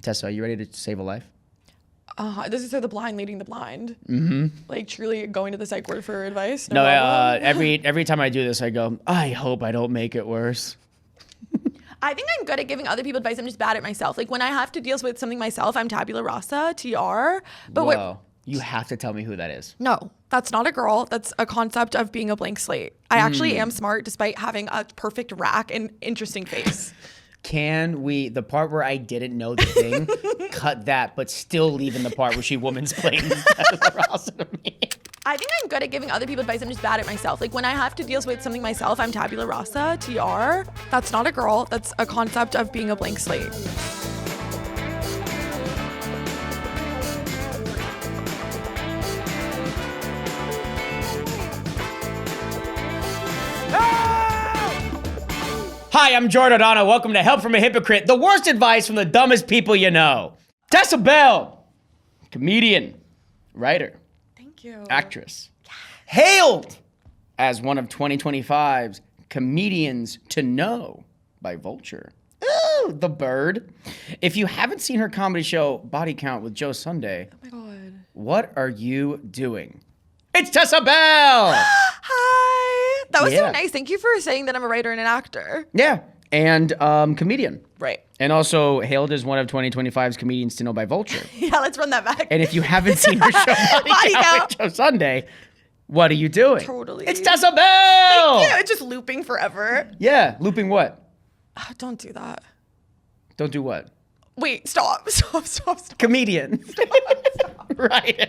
Tessa, are you ready to save a life? This is the blind leading the blind. Mm-hmm. Like truly going to the psych ward for advice. No, every time I do this, I go, I hope I don't make it worse. I think I'm good at giving other people advice. I'm just bad at myself. Like when I have to deal with something myself, I'm tabula rasa, TR. But Whoa, you have to tell me who that is. No, that's not a girl. That's a concept of being a blank slate. I actually am smart despite having a perfect rack and interesting face. Can we, the part where I didn't know the thing, cut that, but still leave in the part where she woman's playing to me? I think I'm good at giving other people advice. I'm just bad at myself. Like when I have to deal with something myself, I'm tabula rasa, TR. That's not a girl. That's a concept of being a blank slate. Hi, I'm Jordan O'Donnell. Welcome to Help from a Hypocrite, the worst advice from the dumbest people you know. Tessa Belle, comedian, writer, Thank you. actress, hailed as one of 2025's comedians to know by Vulture. Ooh, the bird. If you haven't seen her comedy show Body Count with Joe Sunday, Oh my God. what are you doing? It's Tessa Belle! Hi. That was so Yeah. nice. Thank you for saying that I'm a writer and an actor. Yeah, and comedian. Right. And also hailed as one of 2025's comedians to know by Vulture. Yeah, let's run that back. And if you haven't seen her show Body Count with Joe Sunday, what are you doing? Totally. It's Tessa Belle! Yeah, it's just looping forever. Yeah, looping what? Don't do that. Don't do what? Wait, stop. Comedian. Right.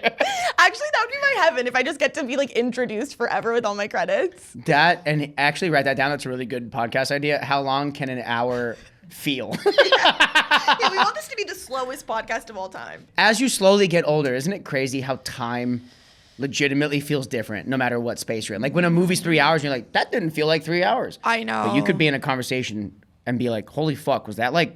Actually, that would be my heaven if I just get to be like introduced forever with all my credits. That, and actually write that down. That's a really good podcast idea. How long can an hour feel? Yeah, we want this to be the slowest podcast of all time. As you slowly get older, isn't it crazy how time legitimately feels different no matter what space you're in? Like when a movie's 3 hours, you're like, that didn't feel like 3 hours. I know. But you could be in a conversation and be like, holy fuck, was that like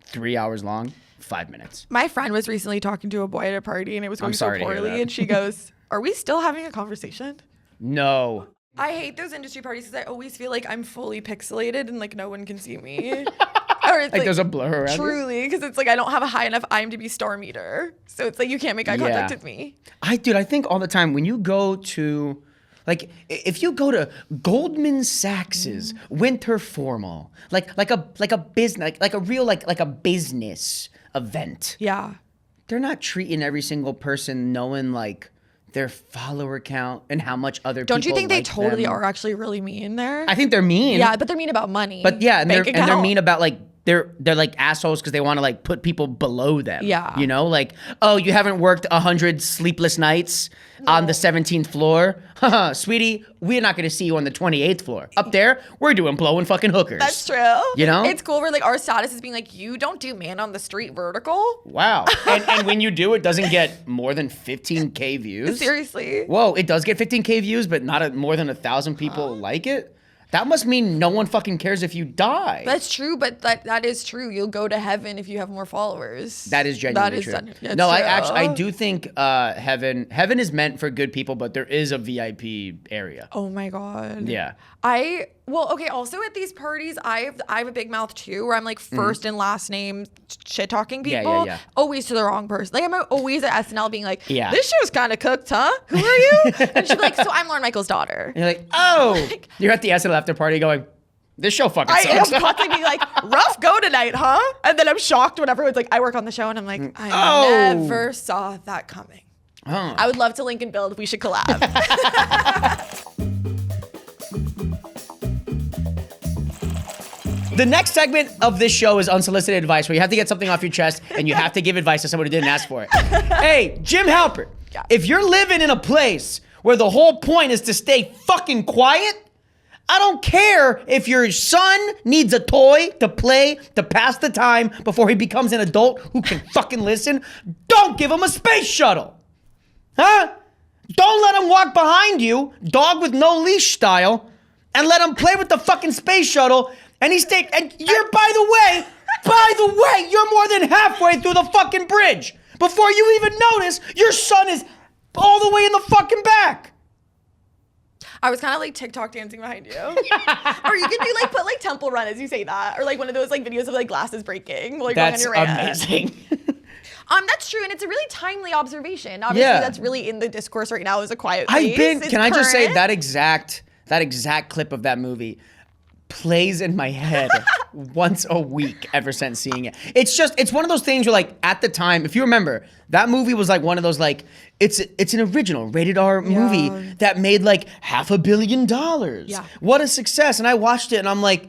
3 hours long? 5 minutes. My friend was recently talking to a boy at a party and it was going so sorry to hear poorly. that. And she goes, are we still having a conversation? No. I hate those industry parties because I always feel like I'm fully pixelated and like no one can see me. Or it's Like there's a blur around you? Truly, because it's like I don't have a high enough IMDb star meter. So it's like you can't make eye contact with me. I think all the time when you go to, like, if you go to Goldman Sachs's winter formal, like a business, like a real like a business event. Yeah. They're not treating every single person knowing like their follower count and how much other people Don't you think they like totally them. are actually really mean there? I think they're mean. Yeah, but they're mean about money. But yeah, and Bank they're account. mean about like they're like assholes because they want to like put people below them. Yeah. You know, like, oh, you haven't worked 100 sleepless nights on the 17th floor. Haha, sweetie, we're not going to see you on the 28th floor. Up there, we're doing blowing fucking hookers. That's true. You know? It's cool where like our status is being like, you don't do man on the street vertical. Wow. And when you do, it doesn't get more than 15K views. Seriously. Whoa, it does get 15K views, but not more than 1,000 people like it? That must mean no one fucking cares if you die. That's true, but that is true. You'll go to heaven if you have more followers. That is genuinely true. No, I do think heaven is meant for good people, but there is a VIP area. Oh my God. Yeah. Okay, also at these parties, I have a big mouth too, where I'm like first and last name shit talking people. Yeah. Always to the wrong person. Like I'm always at SNL being like, Yeah. this show's kind of cooked, huh? Who are you? And she'd be like, so I'm Lauren Michaels' daughter. And you're like, oh, you're at the SNL after party going, this show fucking I am sucks. constantly being like, rough go tonight, huh? And then I'm shocked when everyone's like, I work on the show, and I'm like, I never saw that coming. Huh. I would love to link and build. We should collab. The next segment of this show is unsolicited advice, where you have to get something off your chest and you have to give advice to someone who didn't ask for it. Hey, Jim Halpert, Yeah. if you're living in a place where the whole point is to stay fucking quiet, I don't care if your son needs a toy to play to pass the time before he becomes an adult who can fucking listen. Don't give him a space shuttle. Huh? Don't let him walk behind you, dog with no leash style, and let him play with the fucking space shuttle. And and you're, by the way, you're more than halfway through the fucking bridge. Before you even notice, your son is all the way in the fucking back. I was kind of like TikTok dancing behind you. Or you could do put Temple Run as you say that. Or like one of those like videos of like glasses breaking while you're going on That's your rant. amazing. That's true, and it's a really timely observation. Obviously, that's really in the discourse right now. Is A Quiet Place. Can I just say that exact clip of that movie plays in my head once a week ever since seeing it. It's one of those things where, like, at the time, if you remember, that movie was like one of those, like, it's an original rated R movie that made like $500 million. Yeah. What a success. And I watched it and I'm like,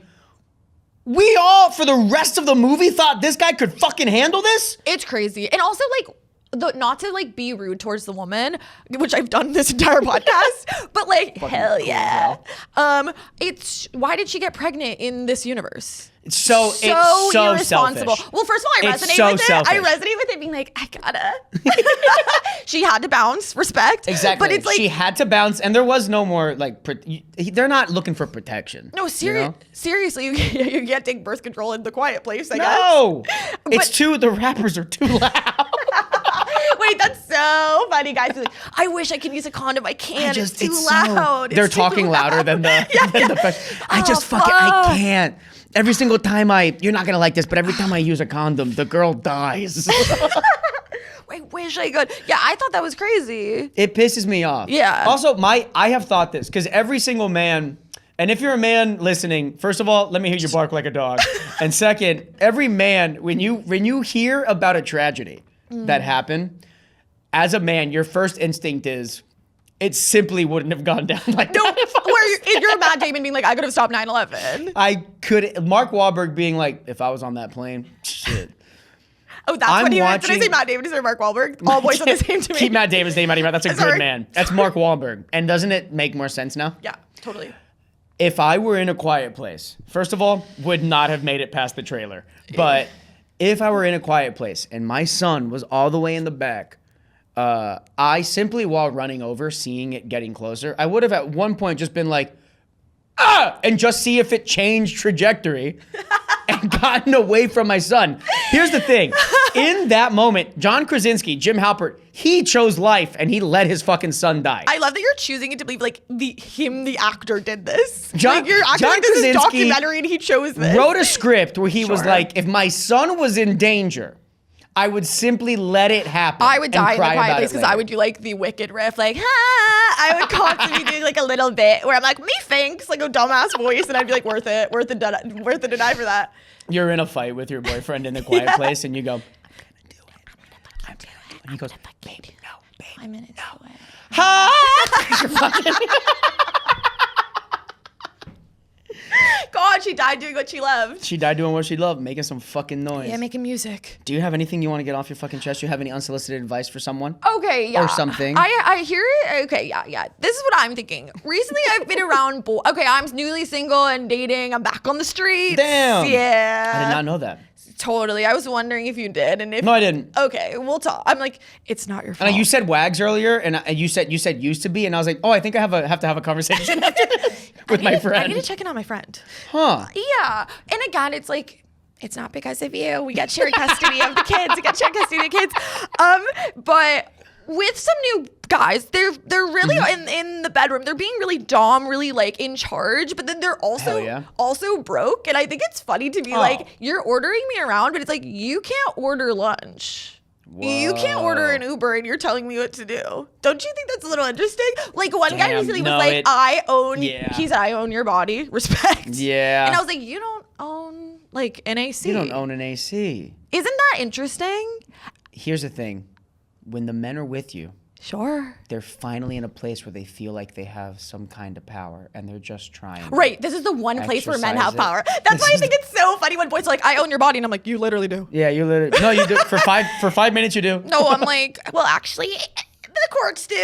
we all, for the rest of the movie, thought this guy could fucking handle this? It's crazy. And also, like, not to, like, be rude towards the woman, which I've done this entire podcast, but, like, hell yeah. It's, why did she get pregnant in this universe? It's so irresponsible. Selfish. Well, first of all, I resonate with it. I resonate with it being like, I gotta. She had to bounce, respect. Exactly. But it's like, she had to bounce, and there was no more, like, they're not looking for protection. No, seriously, you can't take birth control in The Quiet Place, I guess. No! The rappers are too loud. Wait, that's so funny, guys. Like, I wish I could use a condom. I can't. It's too loud. They're talking louder than the. I can't. Every single time you're not gonna like this, but every time I use a condom, the girl dies. I wish I could. Yeah, I thought that was crazy. It pisses me off. Yeah. Also, I have thought this, because every single man, and if you're a man listening, first of all, let me hear you bark like a dog. And second, every man, when you hear about a tragedy that happened, as a man, your first instinct is, it simply wouldn't have gone down like that. Where you're Matt Damon being like, I could have stopped 9/11. Mark Wahlberg being like, if I was on that plane, shit. Oh, that's what he meant. Did I say Matt Damon? Did I say Mark Wahlberg? All boys are the same to me. Keep Matt Damon's name out of your mouth. That's a good man. That's Mark Wahlberg. And doesn't it make more sense now? Yeah, totally. If I were in A Quiet Place, first of all, would not have made it past the trailer. But if I were in A Quiet Place and my son was all the way in the back, I simply, while running over, seeing it getting closer, I would have at one point just been like, and just see if it changed trajectory and gotten away from my son. Here's the thing. In that moment, John Krasinski, Jim Halpert, he chose life and he let his fucking son die. I love that you're choosing it to believe like the actor did this. John Krasinski this is documentary and he chose this. Wrote a script where he was like, if my son was in danger, I would simply let it happen. I would die in The Quiet Place because I would do like the Wicked riff, like, I would constantly do like a little bit where I'm like, me thanks, like a dumbass voice, and I'd be like, worth it to die for that. You're in a fight with your boyfriend in The Quiet Place, and you go, I'm gonna do it. And he goes, baby, no, babe, 5 minutes away. God, she died doing what she loved. She died doing what she loved, making some fucking noise. Yeah, making music. Do you have anything you want to get off your fucking chest? Do you have any unsolicited advice for someone? Okay, yeah. Or something? I hear it. Okay, yeah. This is what I'm thinking. Recently, I've been around okay, I'm newly single and dating. I'm back on the streets. Damn. Yeah. I did not know that. Totally. I was wondering if you did, and if no, I didn't. Okay, we'll talk. I'm like, it's not your fault. And you said wags earlier, and you said used to be, and I was like, oh, I think I have to have a conversation after this with my friend. I need to check in on my friend. Huh? Yeah. And again, it's like, it's not because of you. We got shared custody of the kids. We got shared custody of the kids. But with some new guys, they're really in the bedroom. They're being really dom, really like in charge, but then they're also broke. And I think it's funny to be like, you're ordering me around, but it's like, you can't order lunch. Whoa. You can't order an Uber and you're telling me what to do. Don't you think that's a little interesting? Like one guy recently was like, he said, I own your body. Respect. Yeah. And I was like, you don't own like an AC. You don't own an AC. Isn't that interesting? Here's the thing. When the men are with you, sure, they're finally in a place where they feel like they have some kind of power and they're just trying. Right. This is the one place where men have power. That's why I think it's so funny when boys are like, I own your body. And I'm like, you literally do. Yeah, you literally. No, you do. For 5 minutes, you do. No, I'm like, well, actually, the courts do.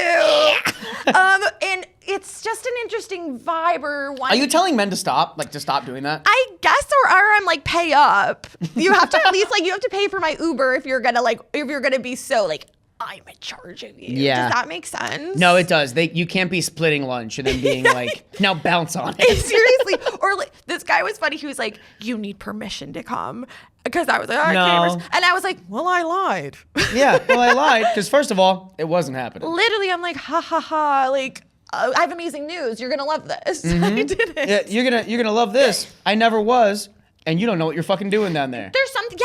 And it's just an interesting vibe or one. Are you telling men to stop? Like to stop doing that? I guess, or I'm like, pay up. You have to at least like, you have to pay for my Uber if you're gonna be so like, I'm in charge of you. Yeah. Does that make sense? No, it does. You can't be splitting lunch and then being like, now bounce on it. Seriously. Or like, this guy was funny. He was like, you need permission to come. Because I was like, all right, no. And I was like, well, I lied. Yeah, well, I lied. Because first of all, it wasn't happening. Literally, I'm like, ha ha ha. Like, I have amazing news. You're going to love this. Mm-hmm. I did it. Yeah, you're gonna love this. I never was. And you don't know what you're fucking doing down there. There's something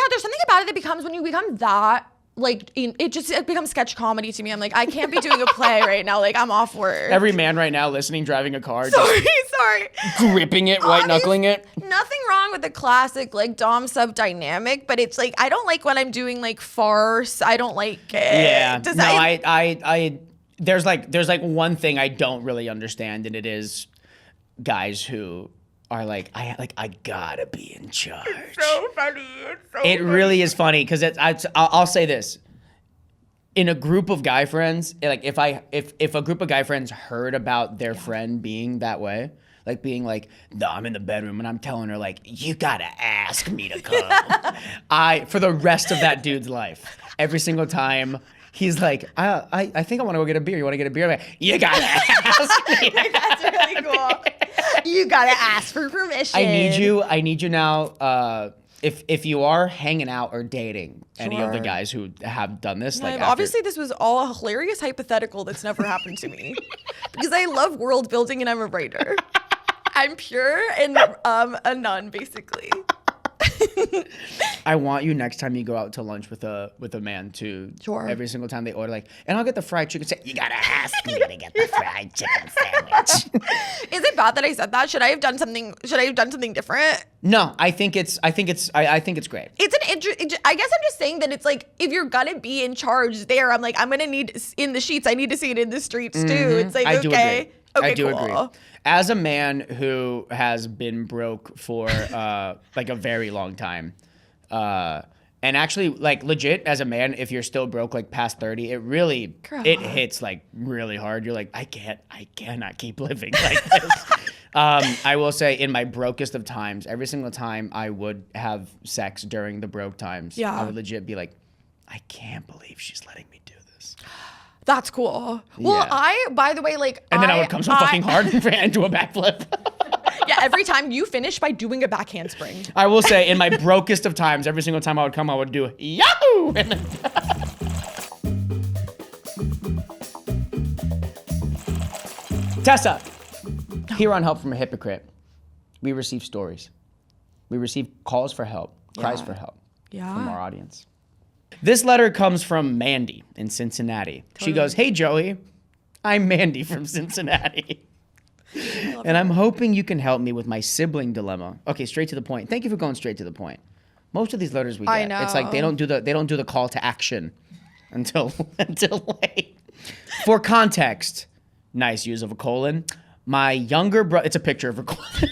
about it that becomes when you become that like it becomes sketch comedy to me. I'm like, I can't be doing a play right now. Like I'm off work. Every man right now listening, driving a car, sorry. gripping it, white knuckling it. Nothing wrong with the classic like dom sub dynamic, but it's like I don't like when I'm doing like farce. I don't like it. Yeah. I there's like one thing I don't really understand, and it is guys who are like I gotta be in charge. So funny. It really is funny because I'll say this. In a group of guy friends, like if a group of guy friends heard about their friend being that way, like being like, no, I'm in the bedroom and I'm telling her like, you gotta ask me to come. For the rest of that dude's life, every single time he's like, I think I want to go get a beer. You want to get a beer? I'm like, you gotta ask me. That's really cool. You gotta ask for permission. I need you now. If you are hanging out or dating any of the guys who have done this, like obviously this was all a hilarious hypothetical that's never happened to me because I love world building and I'm a writer. I'm pure and a nun basically. I want you next time you go out to lunch with a man to every single time they order like, and I'll get the fried chicken. Say, you gotta ask me to get the fried chicken sandwich. Is it bad that I said that? Should I have done something different? No, I think it's great. It's I guess I'm just saying that it's like if you're gonna be in charge there, I'm like I'm gonna need in the sheets. I need to see it in the streets too. It's like okay, I do cool. agree. As a man who has been broke for like a very long time, and actually like legit as a man, if you're still broke like past 30, it hits like really hard. You're like, I cannot keep living like this. I will say in my brokest of times, every single time I would have sex during the broke times, I would legit be like, I can't believe she's letting me do this. That's cool. Well, by the way, like, and then I would come so fucking hard and do a backflip. Yeah, every time you finish by doing a back handspring. I will say, in my brokest of times, every single time I would come, I would do Yahoo! Tessa, here on Help from a Hypocrite, we receive stories. We receive calls for help, cries for help from our audience. This letter comes from Mandy in Cincinnati. She goes, hey, Joey, I'm Mandy from Cincinnati. And I'm hoping you can help me with my sibling dilemma. Okay, straight to the point. Thank you for going straight to the point. Most of these letters we get, I know. It's like they don't do the call to action until late. For context, nice use of a colon. My younger brother, it's a picture of a colon.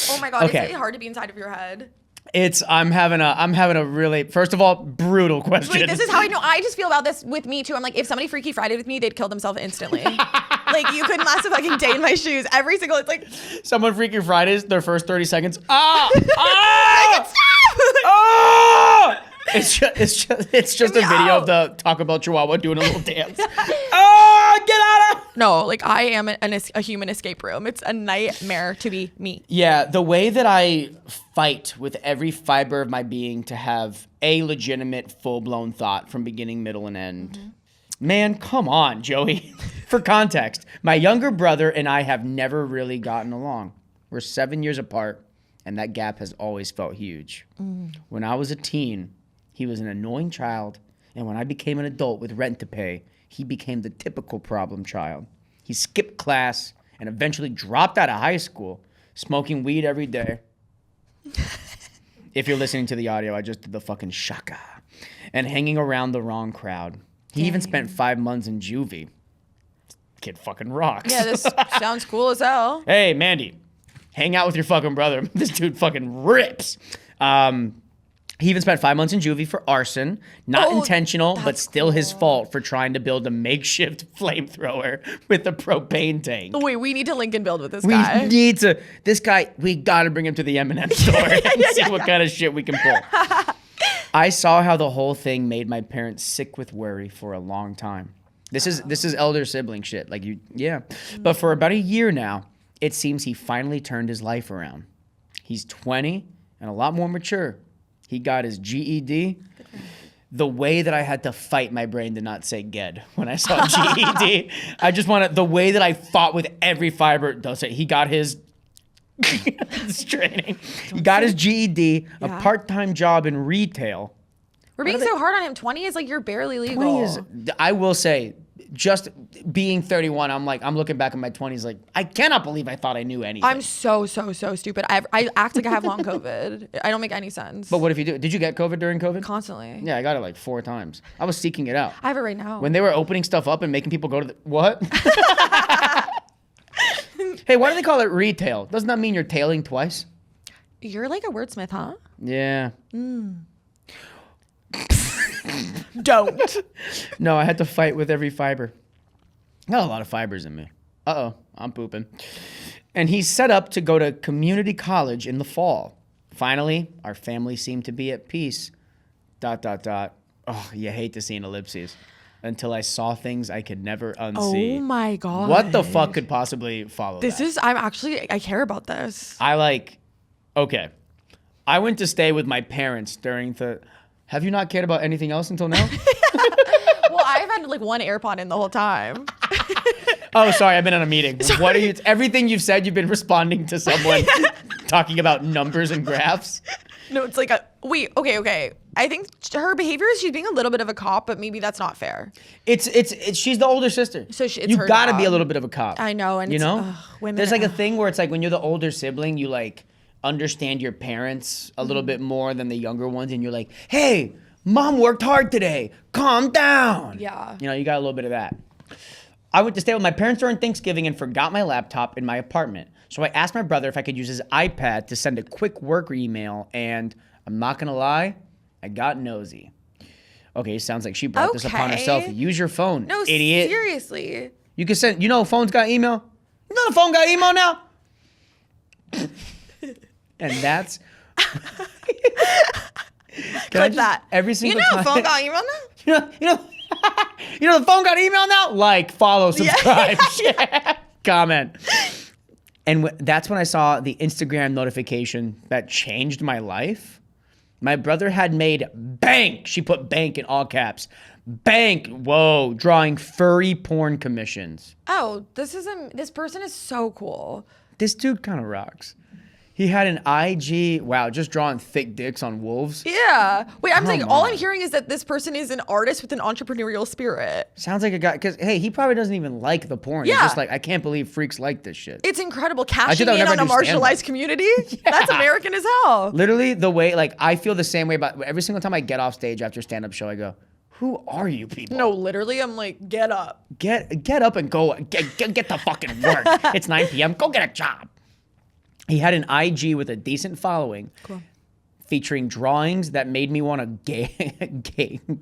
Oh my God, Is it hard to be inside of your head? I'm having a really, first of all, brutal question. Wait, this is how I know. I just feel about this with me too. I'm like, if somebody Freaky Friday with me, they'd kill themselves instantly. Like you couldn't last a fucking day in my shoes. Every single, it's like someone Freaky Fridays, their first 30 seconds. It's just a video of the Taco Bell Chihuahua doing a little dance. Get out of. No, like I am a human escape room. It's a nightmare to be me. Yeah, the way that I fight with every fiber of my being to have a legitimate full-blown thought from beginning, middle, and end. Mm-hmm. Man, come on, Joey. For context, my younger brother and I have never really gotten along. We're 7 years apart, and that gap has always felt huge. When I was a teen, he was an annoying child, and when I became an adult with rent to pay, he became the typical problem child. He skipped class and eventually dropped out of high school, smoking weed every day. If you're listening to the audio, I just did the fucking shaka. And hanging around the wrong crowd. He even spent 5 months in juvie. Kid fucking rocks. Yeah, this sounds cool as hell. Hey, Mandy, hang out with your fucking brother. This dude fucking rips. He even spent 5 months in juvie for arson. Not intentional, but still his fault for trying to build a makeshift flamethrower with a propane tank. Wait, we need to link and build with this guy. This guy, we gotta bring him to the M&M store and see what kind of shit we can pull. I saw how the whole thing made my parents sick with worry for a long time. This is elder sibling shit. Like But for about a year now, it seems he finally turned his life around. He's 20 and a lot more mature. He got his GED. The way that I had to fight my brain to not say GED when I saw GED, the way that I fought with every fiber, don't say, he got his training. He got his GED, a part-time job in retail, We're being so hard on him. 20 is like you're barely legal. 20 is, I will say, just being 31, I'm looking back at my 20s like, I cannot believe I thought I knew anything. I'm so stupid. I act like I have long COVID. I don't make any sense. But what if you do? Did you get COVID during COVID? Constantly. Yeah, I got it like 4 times. I was seeking it out. I have it right now. When they were opening stuff up and making people go to the, what? Hey, why do they call it retail? Doesn't that mean you're tailing twice? You're like a wordsmith, huh? Yeah. Don't. No, I had to fight with every fiber. Got a lot of fibers in me. Uh-oh, I'm pooping. And he's set up to go to community college in the fall. Finally, our family seemed to be at peace. ... Oh, you hate to see an ellipses. Until I saw things I could never unsee. Oh my God. What the fuck could possibly follow This that? is, I care about this. Okay. I went to stay with my parents during the... Have you not cared about anything else until now? Well, I've had like one AirPod in the whole time. Oh, sorry, I've been in a meeting. Sorry. What are you... Everything you've said, you've been responding to someone talking about numbers and graphs. No, it's like wait, okay. I think her behavior is she's being a little bit of a cop, but maybe that's not fair. It's she's the older sister. So it's you her gotta job. be a little bit of a cop. I know, and you it's, know, women. There's like a thing where it's like when you're the older sibling, you like understand your parents a little bit more than the younger ones, and you're like, hey, mom worked hard today. Calm down. Yeah. You know, you got a little bit of that. I went to stay with my parents during Thanksgiving and forgot my laptop in my apartment. So I asked my brother if I could use his iPad to send a quick work email, and I'm not gonna lie, I got nosy. Okay, sounds like she brought this upon herself. Use your phone, No, idiot. seriously. You can send, you know, phone's got email? You know the phone got email now? And that's... Click that. Every single You know, time. phone got email now. You know the phone got email now? Like, follow, subscribe, share, comment. And that's when I saw the Instagram notification that changed my life. My brother had made bank. She put bank in all caps. Bank, whoa, drawing furry porn commissions. Oh, this person is so cool. This dude kind of rocks. He had an IG, wow, just drawing thick dicks on wolves. Yeah. Wait, I'm saying Come all on. I'm hearing is that this person is an artist with an entrepreneurial spirit. Sounds like a guy, because, hey, he probably doesn't even like the porn. Yeah. He's just like, I can't believe freaks like this shit. It's incredible. I Cashing thought in on a whenever I do stand-up. marginalized community? That's American as hell. Literally, the way, like, I feel the same way about every single time I get off stage after stand-up show, I go, who are you people? No, literally, I'm like, get up. Get up and go. Get the fucking work. It's 9 p.m. Go get a job. He had an IG with a decent following, Cool. featuring drawings that made me want to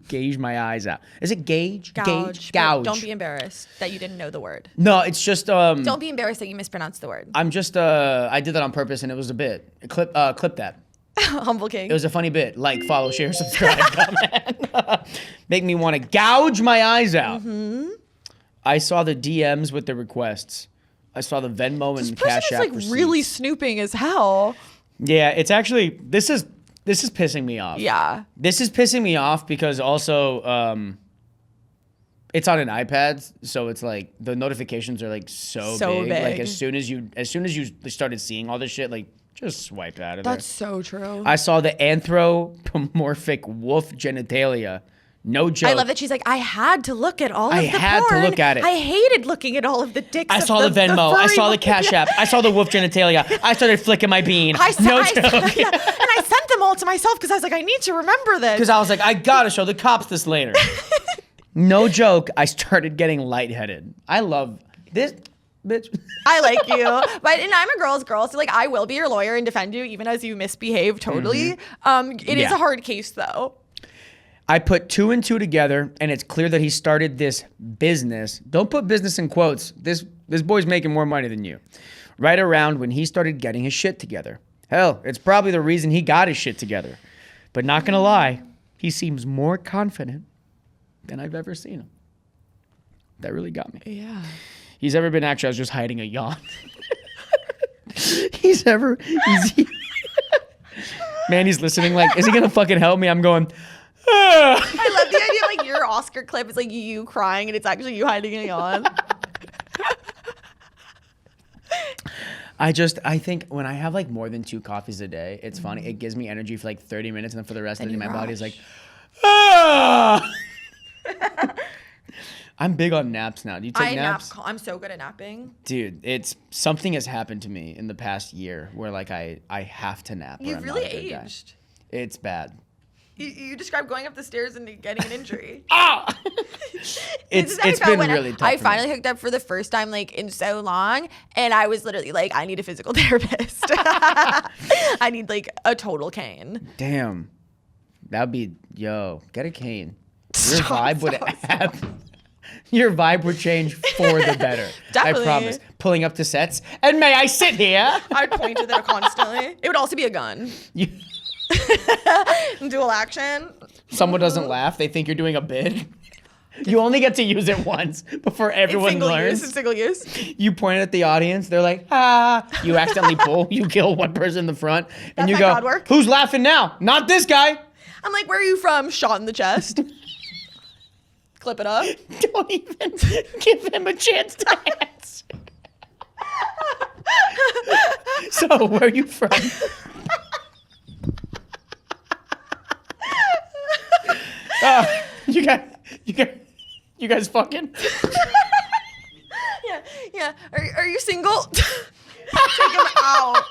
gauge my eyes out. Is it gauge? Gouge. Gouge. Don't be embarrassed that you didn't know the word. No, it's just Don't be embarrassed that you mispronounced the word. I'm just I did that on purpose and it was a bit. Clip that. Humble king. It was a funny bit. Like, follow, share, subscribe, comment. Make me want to gouge my eyes out. Mm-hmm. I saw the DMs with the requests. I saw the Venmo and This person Cash is App like receipts. really snooping as hell. Yeah, it's actually this is pissing me off. Yeah. This is pissing me off because also it's on an iPad, so it's like the notifications are like so big. Like as soon as you started seeing all this shit, like just swipe out of there. That's so true. I saw the anthropomorphic wolf genitalia. No joke. I love that she's like, I had to look at all of the porn. I had to look at it. I hated looking at all of the dicks. I of saw the Venmo. I furry saw the ones. Cash App. I saw the wolf genitalia. I started flicking my bean. No joke. Yeah, and I sent them all to myself because I was like, I need to remember this. Because I was like, I gotta show the cops this later. No joke. I started getting lightheaded. I love this bitch. I like you, and I'm a girl's girl, so like I will be your lawyer and defend you even as you misbehave totally. It is Yeah. a hard case though. I put 2 and 2 together, and it's clear that he started this business. Don't put business in quotes. This boy's making more money than you. Right around when he started getting his shit together. Hell, it's probably the reason he got his shit together. But not gonna lie, he seems more confident than I've ever seen him. That really got me. Yeah. He's ever been, actually, I was just hiding a yawn. Man, he's listening like, is he gonna fucking help me? I'm going, I love the idea like your Oscar clip is like you crying and it's actually you hiding a yawn. I think when I have like more than 2 coffees a day, it's funny. It gives me energy for like 30 minutes, and then for the rest of the day, my body is like, Ah! I'm big on naps now. Do you take I naps? I'm so good at napping. Dude, it's something has happened to me in the past year where like I have to nap. Or You've I'm really not a good guy. aged. It's bad. You described going up the stairs and getting an injury. Ah! It's been really tough. I for finally me. hooked up for the first time like in so long, and I was literally like, I need a physical therapist. I need like a total cane. Damn. That'd be get a cane. Your vibe would your vibe would change for the better. Definitely. I promise. Pulling up to sets. And may I sit here? I'd point to that constantly. It would also be a gun. You, Dual action. someone doesn't laugh. They think you're doing a bid. You only get to use it once before everyone learns. It's single use. You point at the audience. They're like, ah. You accidentally pull. You kill one person in the front. And That's you how go, God works. who's laughing now? Not this guy. I'm like, where are you from? Shot in the chest. Clip it up. Don't even give him a chance to answer. So, where are you from? You guys fucking? Yeah. Are you single? Take him out.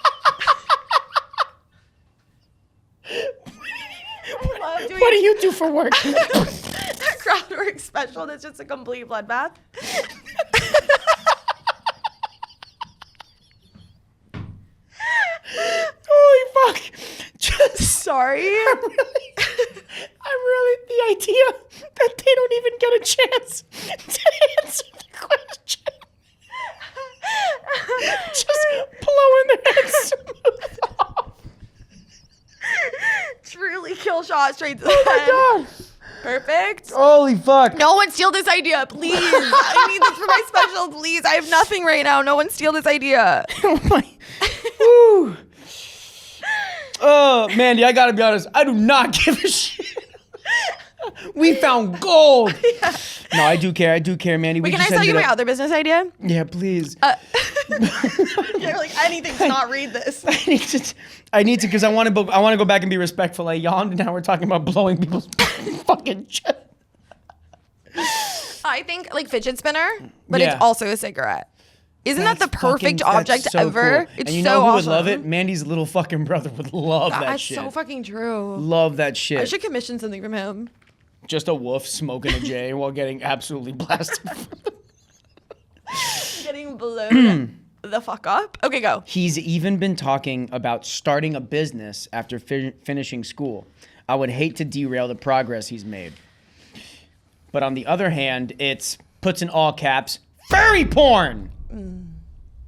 What do you do for work? That crowd work special that's just a complete bloodbath. Holy fuck. Just Sorry. I'm really the idea that they don't even get a chance to answer the question. Just blowing their heads smooth off. Truly kill shot straight to the Oh head. my god. Perfect. Holy fuck. No one steal this idea, please. I need this for my special, please. I have nothing right now. No one steal this idea. Oh my. Woo. Oh, Mandy, I gotta be honest. I do not give a shit. We found gold. Yeah. No, I do care. I do care, Mandy. Wait, We can I just tell you ended my up- other business idea? Yeah, please. You're like, anything to not read this. I need to, because I want to go back and be respectful. I yawned, and now we're talking about blowing people's fucking chest. I think like fidget spinner, but Yeah. it's also a cigarette. Isn't that the That's perfect fucking- object that's so ever? cool. It's and you so know who awesome. would love it? Mandy's little fucking brother would love that That's shit. so fucking true. Love that shit. I should commission something from him. Just a wolf smoking a J while getting absolutely blasted. Getting blown the fuck up. Okay, go. He's even been talking about starting a business after finishing school. I would hate to derail the progress he's made. But on the other hand, it's puts in all caps, furry porn.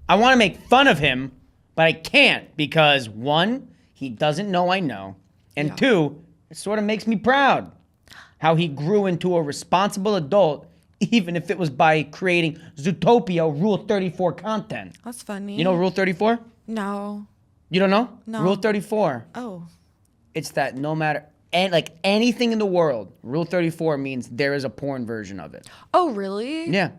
I want to make fun of him, but I can't because one, he doesn't know I know. And Yeah. two, it sort of makes me proud. How he grew into a responsible adult, even if it was by creating Zootopia Rule 34 content. That's funny. You know Rule 34? No. You don't know? No. Rule 34. Oh. It's that no matter like anything in the world, Rule 34 means there is a porn version of it. Oh, really? Yeah.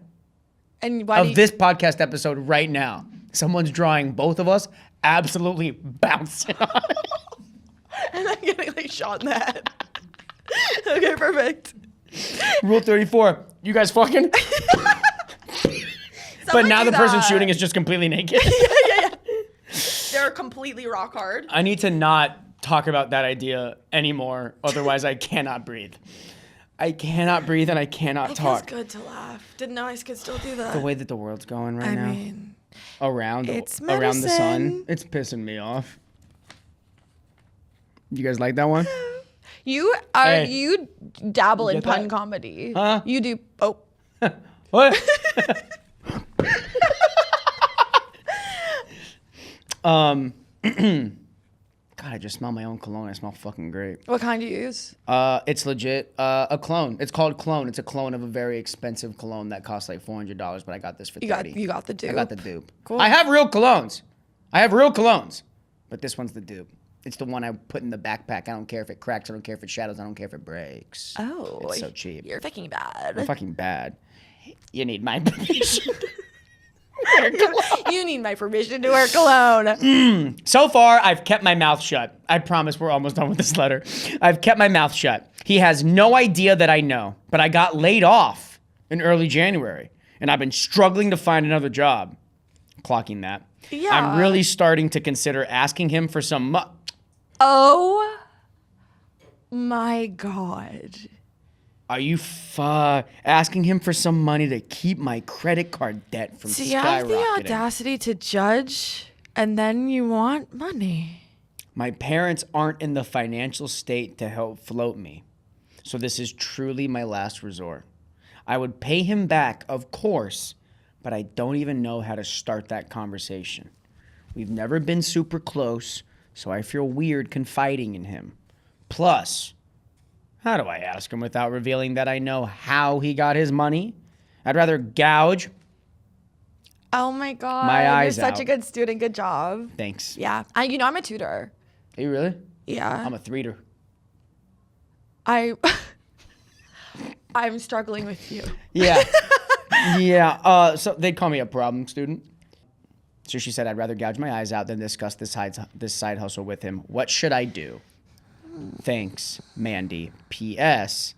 And why do Of you, this podcast episode right now. Someone's drawing both of us absolutely bouncing on it. and I'm getting like shot in the head. Okay, perfect. Rule 34. You guys fucking? But now do the person that. shooting is just completely naked. Yeah. They're completely rock hard. I need to not talk about that idea anymore. Otherwise, I cannot breathe. I cannot breathe and I cannot It talk. feels good to laugh. Didn't know I could still do that. The way that the world's going right I now. mean, Around it's the sun. medicine. It's pissing me off. You guys like that one? you dabble You in get pun that? comedy. Huh? You do. Oh. What? God, I just smell my own cologne. I smell fucking great. What kind do you use? It's legit a clone. It's called Clone. It's a clone of a very expensive cologne that costs like $400, but I got this for $30. You got the dupe. I got the dupe. Cool. I have real colognes, but this one's the dupe. It's the one I put in the backpack. I don't care if it cracks. I don't care if it shadows. I don't care if it breaks. Oh, It's so cheap. You're fucking bad. Fucking bad. You need my permission. wear cologne. You need my permission to wear cologne. So far, I've kept my mouth shut. I promise we're almost done with this letter. I've kept my mouth shut. He has no idea that I know, but I got laid off in early January, and I've been struggling to find another job. Clocking that. Yeah. I'm really starting to consider asking him for some Oh my God. Are you asking him for some money to keep my credit card debt from So you have the skyrocketing? audacity to judge, and then you want money. My parents aren't in the financial state to help float me, so this is truly my last resort. I would pay him back, of course, but I don't even know how to start that conversation. We've never been super close, so I feel weird confiding in him. Plus, how do I ask him without revealing that I know how he got his money? I'd rather gouge. Oh my God. My eyes You're such a out. good student. Good job. Thanks. Yeah. I'm a tutor. Are you really? Yeah. I'm a threater. I'm struggling with you. Yeah. Yeah. So they'd call me a problem student. So she said, I'd rather gouge my eyes out than discuss this side hustle with him. What should I do? Thanks, Mandy. P.S.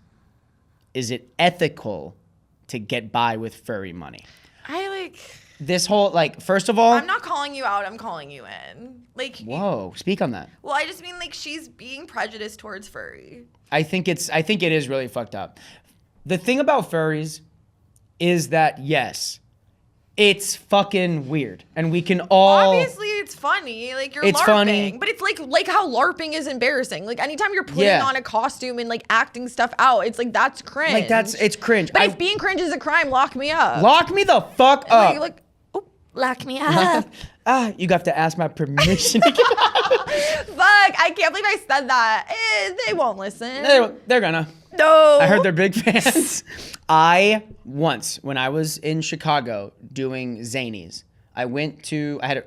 Is it ethical to get by with furry money? This whole, first of all... I'm not calling you out. I'm calling you in. Whoa, speak on that. Well, I just mean, she's being prejudiced towards furry. I think it is really fucked up. The thing about furries is that, yes, it's fucking weird. And we can all... Obviously, it's funny. You're It's LARPing. funny. But it's like how LARPing is embarrassing. Anytime you're putting Yeah. on a costume and, acting stuff out, it's that's cringe. it's cringe. But if being cringe is a crime, lock me up. Lock me the fuck up. You're like, oh, lock me up. You have to ask my permission to get Fuck, I can't believe I said that. They won't listen. They're gonna. No. I heard they're big fans. Once, when I was in Chicago doing Zanies,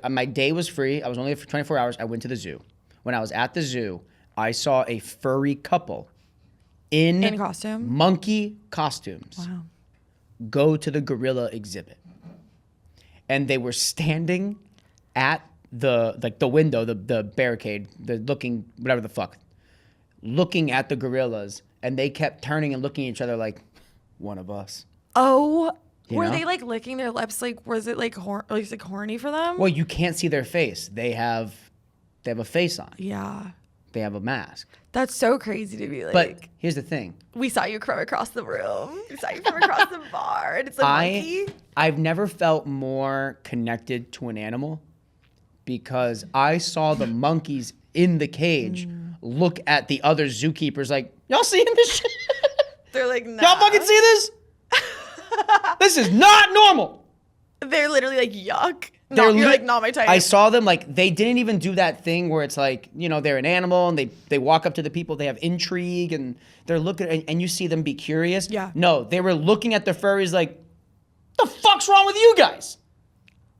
my day was free. I was only there for 24 hours. I went to the zoo. When I was at the zoo, I saw a furry couple in costume? monkey costumes Wow. go to the gorilla exhibit. And they were standing at the window, the barricade, whatever the fuck, looking at the gorillas, and they kept turning and looking at each other like, one of us. Oh, You were know? they licking their lips? Was it horny for them? Well, you can't see their face. They have a face on. Yeah. They have a mask. That's so crazy to be But here's the thing. we saw you come across the room. We saw you come across the bar, and it's a monkey. I've never felt more connected to an animal because I saw the monkeys in the cage look at the other zookeepers like, y'all seeing this shit? They're like, nah. Y'all fucking see this? This is not normal. They're literally like, yuck. You're Not my type. I saw them they didn't even do that thing where it's they're an animal and they walk up to the people, they have intrigue and they're looking and you see them be curious. Yeah. No, they were looking at the furries like, the fuck's wrong with you guys?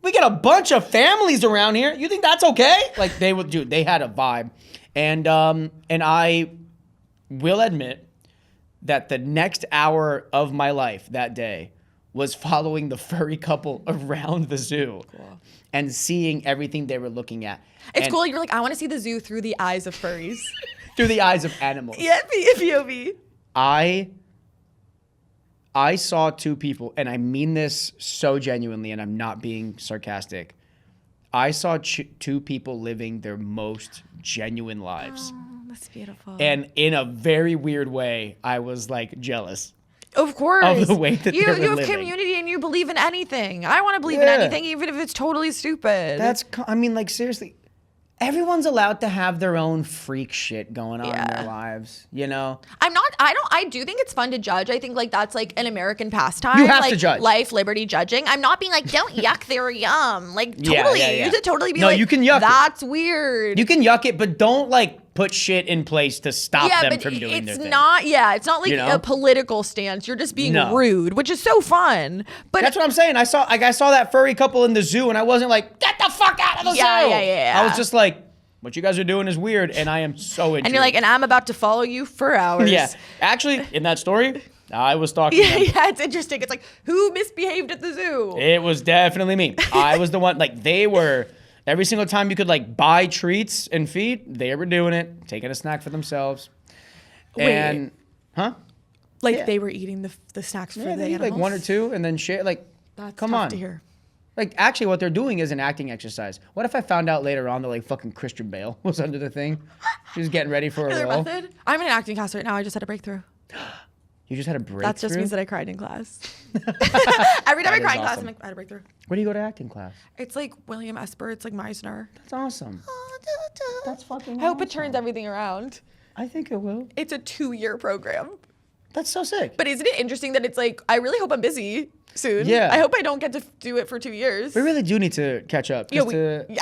We got a bunch of families around here. You think that's okay? They had a vibe. And I will admit that the next hour of my life that day was following the furry couple around the zoo and seeing everything they were looking at. It's And cool. You're like, I want to see the zoo through the eyes of furries. through the eyes of animals. Yeah, POV. I saw two people, and I mean this so genuinely, and I'm not being sarcastic. I saw two people living their most genuine lives. Oh, that's beautiful. And in a very weird way, I was jealous. Of course. Of the way that you they were have living. community and you believe in anything. I want to believe in Yeah. anything, even if it's totally stupid. Seriously, everyone's allowed to have their own freak shit going on in Yeah. their lives, you know? I do think it's fun to judge. I think that's an American pastime. You have to judge. Life, liberty, judging. I'm not being don't yuck, they're yum. Yeah, Totally. yeah, yeah. You should totally be No, you can yuck it. That's weird. You can yuck it, but don't put shit in place to stop them but from doing their it's thing. not like You know? a political stance. You're just being No. rude, which is so fun. But That's what I'm saying. I saw that furry couple in the zoo, and I wasn't like, get the fuck out of the zoo. Yeah. I was just like, what you guys are doing is weird, and I am so into and you're like, and I'm about to follow you for hours. yeah. Actually, in that story, I was stalking Yeah, them. yeah, it's interesting. It's like, who misbehaved at the zoo? It was definitely me. I was the one, like, they were, every single time you could, like, buy treats and feed, they were doing it, taking a snack for themselves. Wait. And, huh? Like Yeah. they were eating the snacks for Yeah, the they eat, animals? like, one or two and then share, like, That's come tough on. to hear. Like, actually, what they're doing is an acting exercise. What if I found out later on that, like, fucking Christian Bale was under the thing? She was getting ready for a Their role. method? I'm in an acting class right now. I just had a breakthrough. You just had a breakthrough? That just means that I cried in class. Every time I That cry is in class, awesome. I'm like, I had a breakthrough. Where do you go to acting class? It's like William Esper. It's like Meisner. That's awesome. That's fucking I hope it awesome. turns everything around. I think it will. It's a 2-year program. That's so sick. But isn't it interesting that it's like, I really hope I'm busy soon. Yeah. I hope I don't get to do it for 2 years. We really do need to catch up. Yeah, just to- yeah.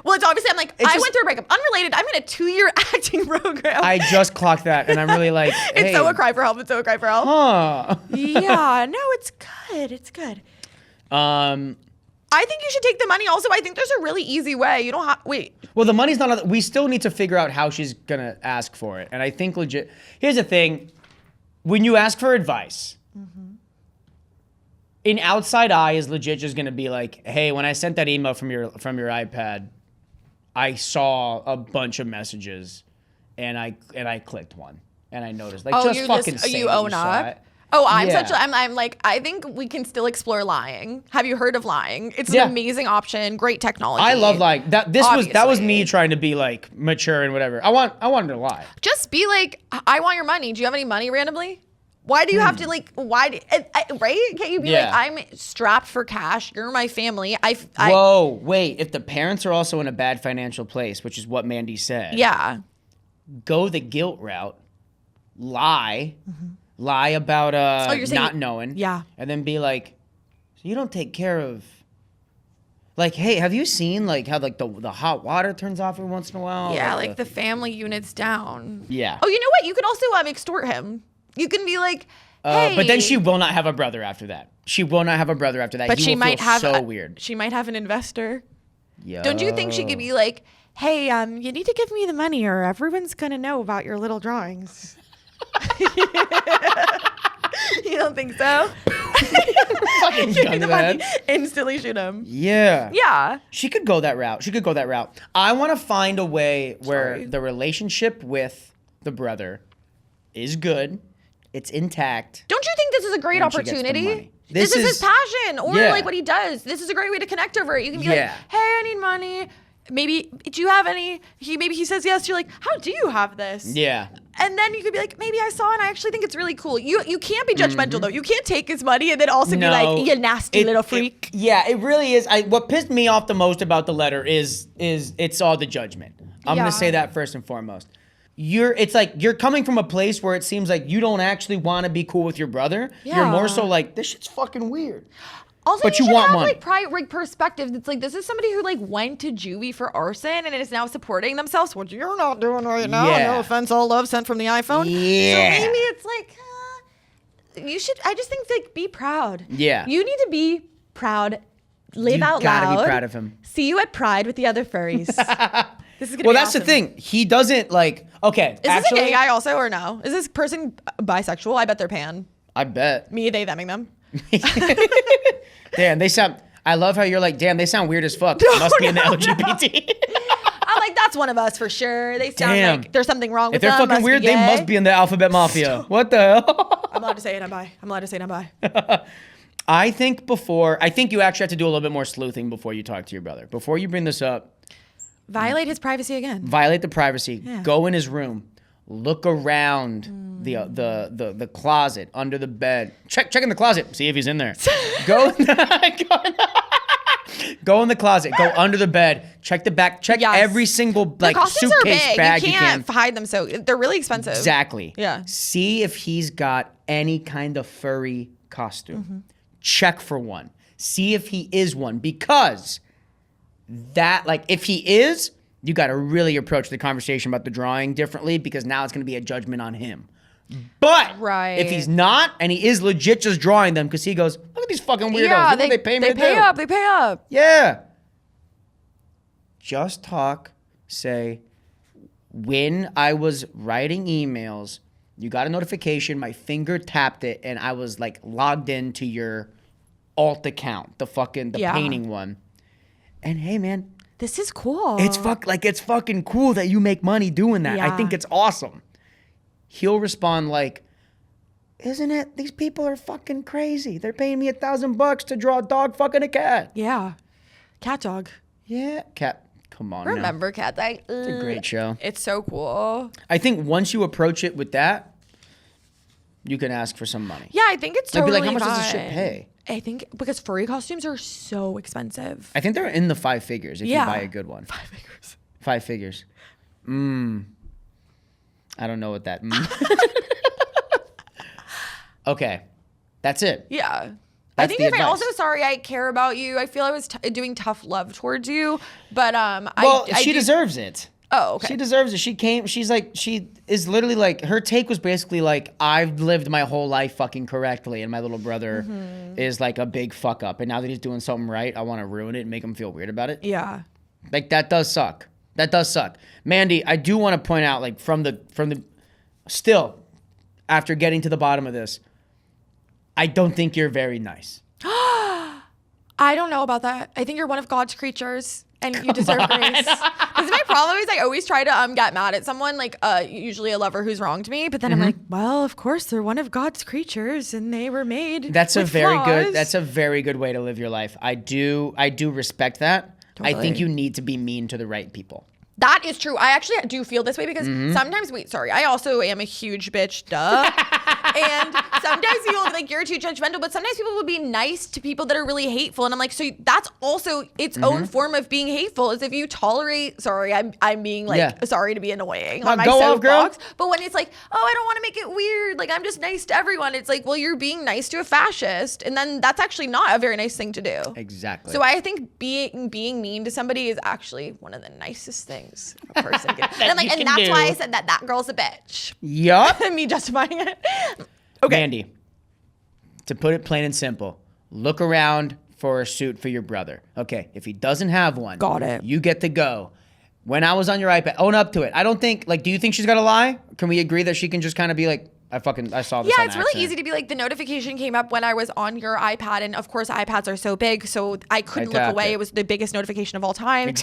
Well, it's obviously, I'm like, I just- went through a breakup. Unrelated, I'm in a 2-year acting program. I just clocked that, and I'm really like, It's hey, so a cry for help. It's so a cry for help. huh. Yeah, no, it's good. It's good. I think you should take the money. Also, I think there's a really easy way. You don't have, wait. Well, the money's not. We still need to figure out how she's gonna ask for it, and I think legit. Here's the thing: when you ask for advice, an outside eye is legit just gonna be like, "Hey, when I sent that email from your iPad, I saw a bunch of messages, and I clicked one, and I noticed. Like, just fucking say you that own saw up. it. Oh, I'm Yeah. I'm like, I think we can still explore lying. Have you heard of lying? It's Yeah. an amazing option. Great technology. I love lying. That was me Obviously. trying to be like mature and whatever. I wanted to lie. Just be like, I want your money. Do you have any money randomly? Why do you have to like? Right? Can't you be Yeah. like, I'm strapped for cash. You're my family. Whoa, wait. If the parents are also in a bad financial place, which is what Mandy said, Yeah. go the guilt route, lie about you're saying- not knowing, Yeah. and then be like, so you don't take care of, like, hey, have you seen like how like the hot water turns off every once in a while? Yeah, like the family unit's down. Yeah. Oh, you know what? You can also extort him. You can be like, hey. But then she will not have a brother after that. She will not have a brother after that. But He she will might feel have so weird. She might have an investor. Yo. Don't you think she could be like, hey, you need to give me the money or everyone's gonna know about your little drawings. You don't think so? Fucking Give me gun to the the money. head. Instantly shoot him. Yeah. Yeah. She could go that route. I want to find a way where Sorry. the relationship with the brother is good. It's intact. Don't you think this is a great And she gets the opportunity? money. This is his passion or Yeah. like what he does. This is a great way to connect over it. You can be like, Yeah. hey, I need money. Maybe, do you have any? Maybe he says yes. You're like, how do you have this? Yeah. And then you could be like, maybe I saw and I actually think it's really cool. You can't be judgmental though. You can't take his money and then also be like, you nasty little freak. It really is. What pissed me off the most about the letter is it's all the judgment. I'm Yeah. gonna say that first and foremost. It's like you're coming from a place where it seems like you don't actually want to be cool with your brother. You're Yeah. more so like, this shit's fucking weird. Also, But you you should want have money. like like perspective. It's like this is somebody who like went to juvie for arson and is now supporting themselves, which you're not doing right now. Yeah. No offense, all love sent from the iPhone. Yeah. So maybe it's like you should. I just think like be proud. Yeah. You need to be proud. Live You out gotta loud. be proud of him. See you at Pride with the other furries. This is gonna Well, be that's the awesome. thing. He doesn't like. Okay, Is this a gay guy also or no? Is this person bisexual? I bet they're pan. I bet. Me, they, theming them. Damn, they sound. I love how you're like, damn, they sound weird as fuck. Must be in the LGBT. I'm like, that's one of us for sure. They sound Damn. like there's something wrong with If they're them. fucking weird, they gay. must be in the alphabet mafia. What the hell? I'm allowed to say it. I'm bi. I'm allowed to say it. I'm bi. I think you actually have to do a little bit more sleuthing before you talk to your brother. Before you bring this up, Violate his privacy again. violate the privacy. Yeah. Go in his room. Look around the closet, under the bed. Check in the closet. See if he's in there. Go go in the closet. Go under the bed. Check the back. Check Yes. every single Their like costumes are suitcase big. bag You can't hide them, so they're really expensive. Exactly. Yeah. See if he's got any kind of furry costume. Mm-hmm. Check for one. See if he is one, because that, like, if he is, you got to really approach the conversation about the drawing differently, because now it's going to be a judgment on him. But Right. if he's not, and he is legit just drawing them because he goes, look at these fucking weirdos. Yeah, Look what they pay me to pay do. up. They pay up. Yeah. Just talk. Say, when I was writing emails, You got a notification. My finger tapped it, and I was like logged into your alt account, the painting one. And hey, man, this is cool. it's fucking cool that you make money doing that. I think it's awesome. He'll respond like, isn't it? These people are fucking crazy. They're paying me $1,000 to draw a dog fucking a cat. Yeah. Cat dog. Yeah, cat. Come on. Remember Cat Dog? It's a great show. It's so cool. I think once you approach it with that, you can ask for some money. Yeah, I think it's totally Like, be like, how much does this shit pay? I think because furry costumes are so expensive. I think they're in the 5 figures if you buy a good one. 5 figures. 5 figures. I don't know what that. Okay, that's it. Yeah. I That's think the if I advice. also sorry I care about you. I feel I was doing tough love towards you, but She deserves it. Oh, okay. She deserves it. She is literally like, her take was basically like, I've lived my whole life fucking correctly, and my little brother is like a big fuck up, and now that he's doing something right, I want to ruin it and make him feel weird about it. Yeah. Like, that does suck. That does suck. Mandy, I do want to point out, like, from the still, after getting to the bottom of this, I don't think you're very nice. I don't know about that. I think you're one of God's creatures and you deserve grace. This is my problem is I always try to get mad at someone, like usually a lover who's wronged me, but then I'm like, well, of course they're one of God's creatures and they were made. That's a with very flaws. good. That's a very good way to live your life. I do respect that. I think Totally. you need to be mean to the right people. That is true. I actually do feel this way because sometimes, I also am a huge bitch, duh. And sometimes people will be like, you're too judgmental, but sometimes people will be nice to people that are really hateful. And I'm like, so that's also its own form of being hateful is if you tolerate, I'm being like, sorry to be annoying on my go off, girl. soapbox. But when it's like, oh, I don't want to make it weird. Like, I'm just nice to everyone. It's like, well, you're being nice to a fascist. And then that's actually not a very nice thing to do. Exactly. So I think being mean to somebody is actually one of the nicest things a person can do. And that's why I said that girl's a bitch. Yup. Me justifying it. Okay. Mandy, to put it plain and simple, look around for a suit for your brother. Okay, if he doesn't have one, Got it. You get to go. When I was on your iPad, own up to it. I don't think, do you think she's gonna lie? Can we agree that she can just kind of be like, I saw this Yeah, on it's really accident. easy to be like, the notification came up when I was on your iPad. And of course, iPads are so big, so I couldn't look tapped away. it. It was the biggest notification of all time. It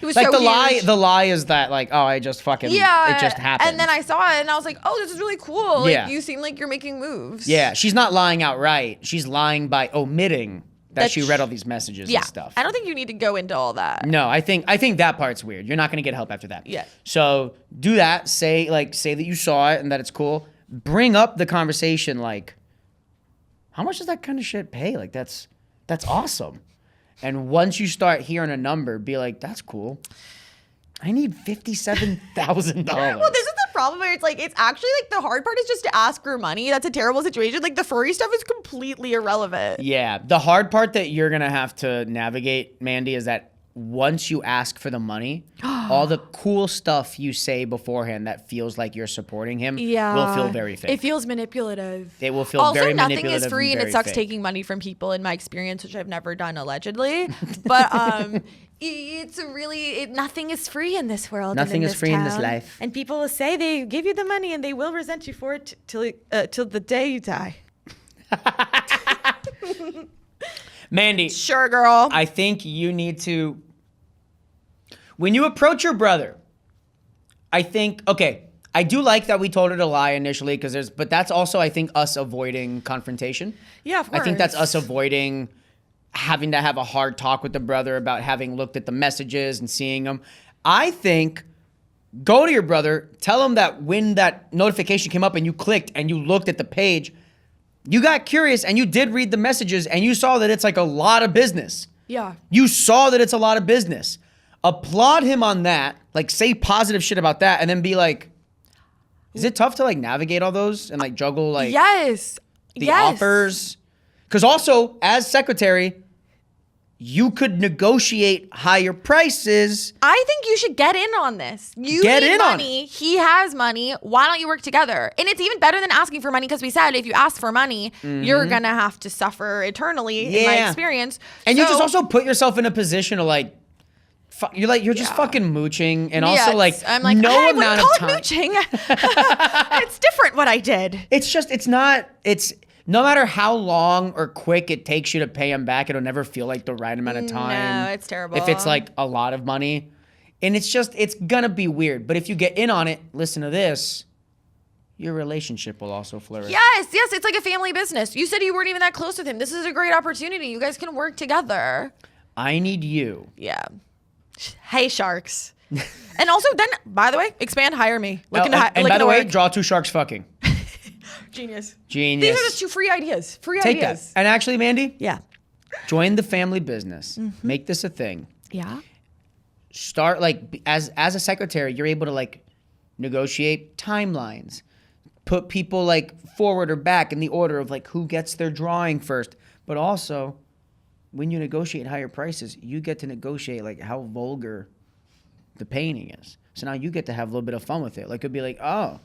was Like so huge. the lie is that I just fucking, it just happened. And then I saw it and I was like, oh, this is really cool. Like, Yeah. you seem like you're making moves. Yeah, she's not lying outright. She's lying by omitting that she read all these messages and stuff. I don't think you need to go into all that. No, I think that part's weird. You're not gonna get help after that. Yeah. So do that. Say that you saw it and that it's cool. Bring up the conversation like, how much does that kind of shit pay? Like that's awesome. And once you start hearing a number, be like, that's cool. I need $57,000. Well, this is the problem where it's actually the hard part is just to ask for money. That's a terrible situation. Like the furry stuff is completely irrelevant. Yeah. The hard part that you're going to have to navigate, Mandy, is that once you ask for the money, all the cool stuff you say beforehand that feels like you're supporting him will feel very fake. It feels manipulative. It will feel also, very nothing manipulative. is free and it very sucks fake. taking money from people in my experience, which I've never done allegedly. But it's really nothing is free in this world. Nothing and is free in this town. life. And people will say they give you the money and they will resent you for it till the day you die. Mandy, Sure, girl. I think you need to, when you approach your brother, I think, okay, I do like that we told her to lie initially but that's also, I think, us avoiding confrontation. Yeah, of course. I think that's us avoiding having to have a hard talk with the brother about having looked at the messages and seeing them. I think go to your brother, tell him that when that notification came up and you clicked and you looked at the page, you got curious and you did read the messages and you saw that it's like a lot of business. Yeah. You saw that it's a lot of business. Applaud him on that, like say positive shit about that, and then be like, is it tough to like navigate all those and like juggle like Yes. the offers? Because also, as secretary, you could negotiate higher prices. I think you should get in on this. You Get need in on money. He has money. Why don't you work together? And it's even better than asking for money because we said if you ask for money, you're going to have to suffer eternally in my Yeah. experience. And you just So- also put yourself in a position to like you're just fucking mooching, and also I'm like, no I amount wouldn't of call time. it mooching. It's different what I did. It's no matter how long or quick it takes you to pay him back, it'll never feel like the right amount of time. No, it's terrible. If it's like a lot of money, and it's gonna be weird. But if you get in on it, listen to this. Your relationship will also flourish. Yes, it's like a family business. You said you weren't even that close with him. This is a great opportunity. You guys can work together. I need you. Yeah. Hey, sharks. And also, then, by the way, expand, hire me. Look into and by the way, work. draw 2 sharks fucking. Genius. Genius. These are the 2 free ideas. Take that. And actually, Mandy, Yeah. join the family business. Make this a thing. Yeah. Start as a secretary, you're able to negotiate timelines, put people forward or back in the order of who gets their drawing first. But also, when you negotiate higher prices, you get to negotiate how vulgar the painting is. So now you get to have a little bit of fun with it. It'd be oh,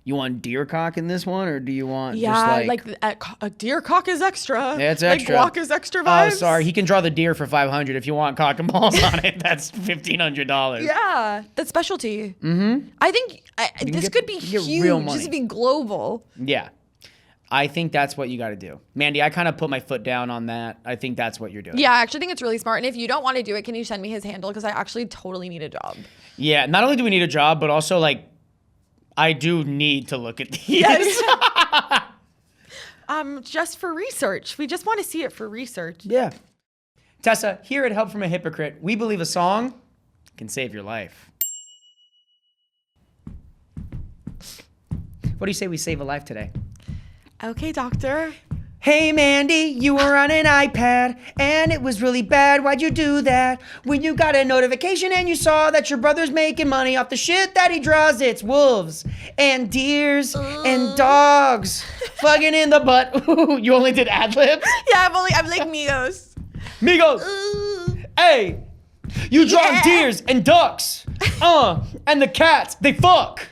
you want deer cock in this one, or do you want a deer cock is extra. Yeah, it's extra. Guac is extra vibes. Oh, sorry. He can draw the deer for $500. If you want cock and balls on it, that's $1,500. Yeah, that's specialty. Mm-hmm. I think this could be huge. Real money. This could be global. Yeah. I think that's what you got to do. Mandy, I kind of put my foot down on that. I think that's what you're doing. Yeah, I actually think it's really smart. And if you don't want to do it, can you send me his handle? Because I actually totally need a job. Yeah, not only do we need a job, but also I do need to look at these. Yes. Just for research. We just want to see it for research. Yeah. Tessa, here at Help from a Hypocrite, we believe a song can save your life. What do you say we save a life today? Okay, doctor. Hey Mandy, you were on an iPad and it was really bad. Why'd you do that? When you got a notification and you saw that your brother's making money off the shit that he draws, it's wolves and deers and dogs fucking in the butt. You only did ad-libs? Yeah, I'm like Migos. Migos. Hey, you draw deers and ducks. And the cats, they fuck.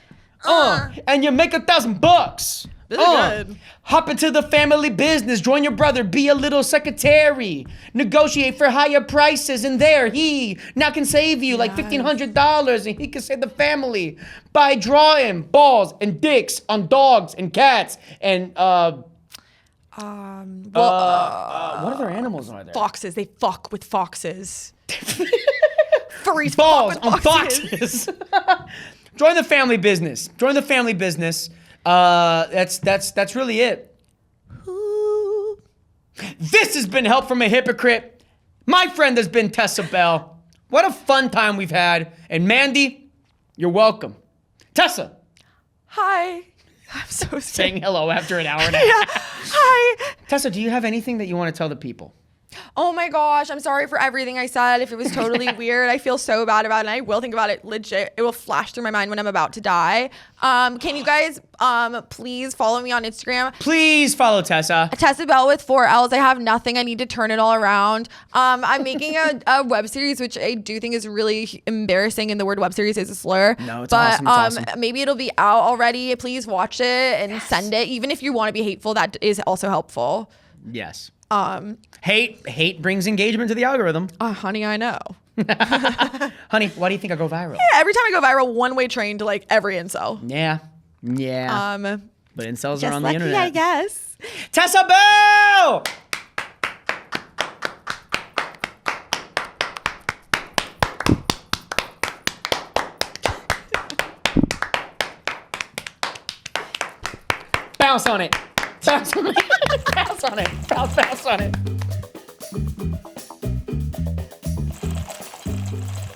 And you make $1,000. This is good. Hop into the family business, join your brother, be a little secretary, negotiate for higher prices, and there he now can save you $1,500, and he can save the family by drawing balls and dicks on dogs and cats and what other animals are there? Foxes. They fuck with foxes. Furries Balls fuck with on foxes. Join the family business. Join the family business. That's really it. Ooh. This has been Help from a Hypocrite. My friend has been Tessa Belle. What a fun time we've had. And Mandy, you're welcome. Tessa. Hi. I'm so sick. Saying hello after an hour and a half. Hi. Tessa, do you have anything that you want to tell the people? Oh my gosh, I'm sorry for everything I said. If it was totally weird, I feel so bad about it, and I will think about it legit. It will flash through my mind when I'm about to die. Can you guys please follow me on Instagram? Please follow Tessa. Tessa Belle with 4 L's. I have nothing. I need to turn it all around. I'm making a web series, which I do think is really embarrassing, and the word web series is a slur. No, it's but, awesome. It's awesome. Maybe it'll be out already. Please watch it and send it. Even if you want to be hateful, that is also helpful. Yes. Hate brings engagement to the algorithm. Honey, I know. Honey, why do you think I go viral? Yeah, every time I go viral, one-way train to every incel. Yeah. But incels are on the internet. I guess. Tessa Belle! Bounce on it. Bounce on it. Bounce on it. Bounce on it.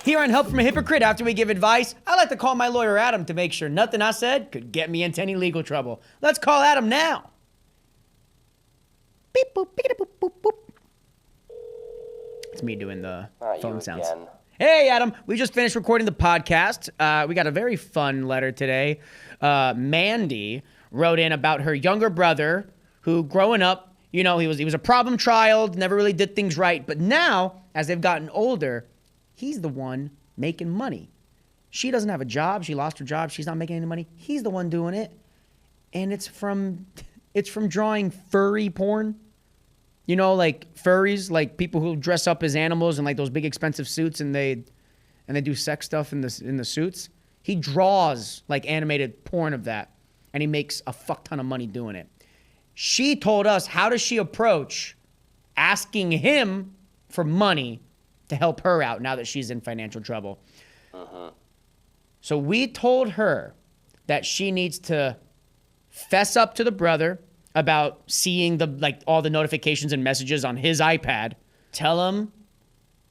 Here on Help from a Hypocrite, after we give advice, I like to call my lawyer Adam to make sure nothing I said could get me into any legal trouble. Let's call Adam now. Beep boop, beep boop, boop boop. It's me doing the phone sounds. Again. Hey Adam, we just finished recording the podcast. We got a very fun letter today. Mandy wrote in about her younger brother who, growing up, he was a problem child, never really did things right, but now, as they've gotten older, he's the one making money. She doesn't have a job. She lost her job. She's not making any money. He's the one doing it. And it's from drawing furry porn. Furries, people who dress up as animals in those big expensive suits, and they and they do sex stuff in the suits. He draws like animated porn of that, and he makes a fuck ton of money doing it. She told us, how does she approach asking him for money to help her out now that she's in financial trouble? So we told her that she needs to fess up to the brother about seeing all the notifications and messages on his iPad. Tell him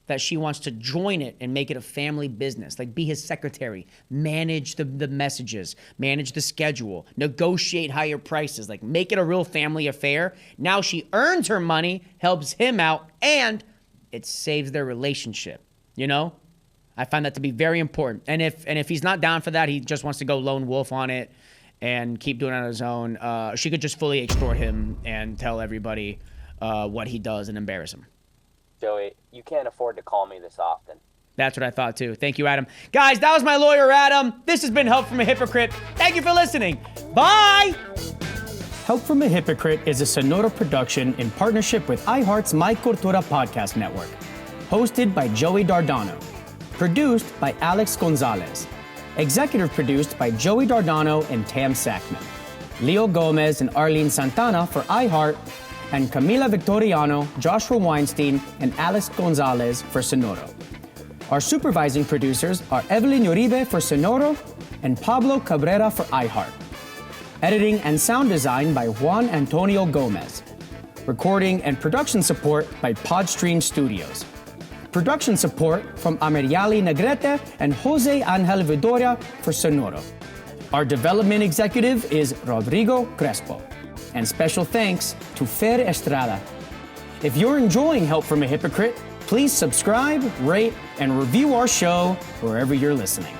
that she wants to join it and make it a family business, like be his secretary, manage the messages, manage the schedule, negotiate higher prices, like make it a real family affair. Now she earns her money, helps him out, and it saves their relationship, you know? I find that to be very important. And if he's not down for that, he just wants to go lone wolf on it and keep doing it on his own, she could just fully extort him and tell everybody what he does and embarrass him. Joey, you can't afford to call me this often. That's what I thought too. Thank you, Adam. Guys, that was my lawyer, Adam. This has been Help from a Hypocrite. Thank you for listening. Bye! Help from a Hypocrite is a Sonora production in partnership with iHeart's My Cultura podcast network. Hosted by Joey Dardano. Produced by Alex Gonzalez. Executive produced by Joey Dardano and Tam Sackman. Leo Gomez and Arlene Santana for iHeart, and Camila Victoriano, Joshua Weinstein, and Alex Gonzalez for Sonoro. Our supervising producers are Evelyn Uribe for Sonoro and Pablo Cabrera for iHeart. Editing and sound design by Juan Antonio Gomez. Recording and production support by Podstream Studios. Production support from Ameriali Negrete and Jose Angel Vidoria for Sonoro. Our development executive is Rodrigo Crespo. And special thanks to Fer Estrada. If you're enjoying Help from a Hypocrite, please subscribe, rate, and review our show wherever you're listening.